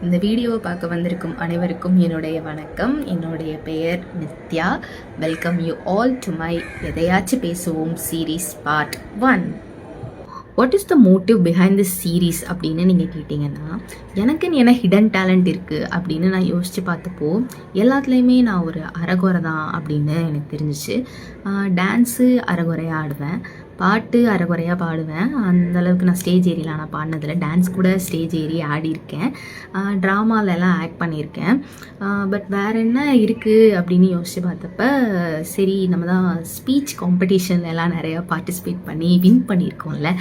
இந்த வீடியோவை பார்க்க வந்திருக்கும் அனைவருக்கும் என்னுடைய வணக்கம். என்னுடைய பெயர் Nithya. Welcome you all to my எதையாச்சும் பேசுவோம் series part 1. What is the motive behind this series அப்படின்னு நீங்கள் கேட்டிங்கன்னா, எனக்குன்னு என்ன ஹிடன் டேலண்ட் இருக்குது அப்படின்னு நான் யோசித்து பார்த்தப்போ எல்லாத்துலேயுமே நான் ஒரு அரைகுறை தான் அப்படின்னு எனக்கு தெரிஞ்சிச்சு. டான்ஸு அரைகுறையாக ஆடுவேன், பாட்டு அரைகுறையாக பாடுவேன். அந்தளவுக்கு நான் ஸ்டேஜ் ஏரியலாம் நான் பாடினதில்லை. டான்ஸ் கூட ஸ்டேஜ் ஏறி ஆடியிருக்கேன், ட்ராமாலெல்லாம் ஆக்ட் பண்ணியிருக்கேன். பட் வேறு என்ன இருக்குது அப்படின்னு யோசித்து பார்த்தப்ப, சரி நம்ம தான் ஸ்பீச் காம்படிஷன்லலாம் நிறையா பார்ட்டிசிபேட் பண்ணி வின் பண்ணியிருக்கோம்ல,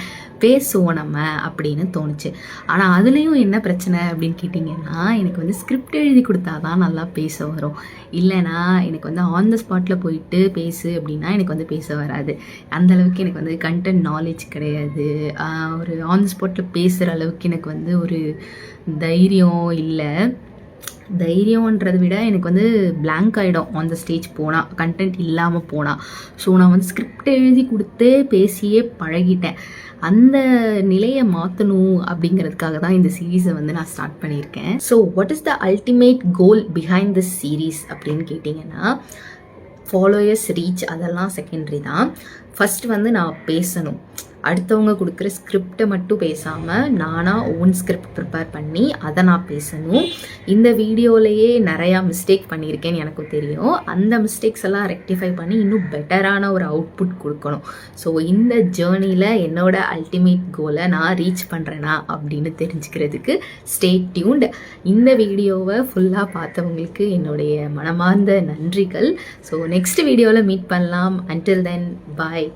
பேசுவோம் நம்ம அப்படின்னு தோணுச்சு. ஆனால் அதுலேயும் என்ன பிரச்சனை அப்படின்னு கேட்டிங்கன்னா, எனக்கு வந்து ஸ்கிரிப்ட் எழுதி கொடுத்தா தான் நல்லா பேச வரும். இல்லைனா எனக்கு வந்து ஆன் த ஸ்பாட்டில் போயிட்டு பேசு அப்படின்னா எனக்கு வந்து பேச வராது. அந்தளவுக்கு எனக்கு வந்து கண்டென்ட் நாலேஜ் கிடையாது. ஒரு ஆன் த ஸ்பாட்டில் பேசுகிற அளவுக்கு எனக்கு வந்து ஒரு தைரியம் இல்லை. தைரியன்றதை விட எனக்கு வந்து பிளாங்க் ஆகிடும் ஆன் த ஸ்டேஜ் போனால், கண்டென்ட் இல்லாமல் போனால். ஸோ நான் வந்து ஸ்கிரிப்ட் எழுதி கொடுத்து பேசியே பழகிட்டேன். அந்த நிலையை மாற்றணும் அப்படிங்கிறதுக்காக தான் இந்த சீரீஸை வந்து நான் ஸ்டார்ட் பண்ணியிருக்கேன். So what is the ultimate goal behind this series அப்படின்னு கேட்டிங்கன்னா, ஃபாலோயர்ஸ் ரீச் அதெல்லாம் செகண்டரி தான். ஃபஸ்ட்டு வந்து நான் பேசணும். அடுத்தவங்க கொடுக்குற ஸ்கிரிப்டை மட்டும் பேசாமல் நானாக ஓன் ஸ்கிரிப்ட் ப்ரிப்பேர் பண்ணி அதை நான் பேசணும். இந்த வீடியோலையே நிறையா மிஸ்டேக் பண்ணியிருக்கேன்னு எனக்கும் தெரியும். அந்த மிஸ்டேக்ஸ் எல்லாம் ரெக்டிஃபை பண்ணி இன்னும் பெட்டரான ஒரு அவுட்புட் கொடுக்கணும். ஸோ இந்த ஜேர்னியில் என்னோட அல்டிமேட் கோலை நான் ரீச் பண்ணுறேனா அப்படின்னு தெரிஞ்சுக்கிறதுக்கு ஸ்டே டியூன்ட். இந்த வீடியோவை ஃபுல்லாக பார்த்தவங்களுக்கு என்னுடைய மனமார்ந்த நன்றிகள். ஸோ நெக்ஸ்ட் வீடியோவில் மீட் பண்ணலாம். அன்டில் தென் பாய்.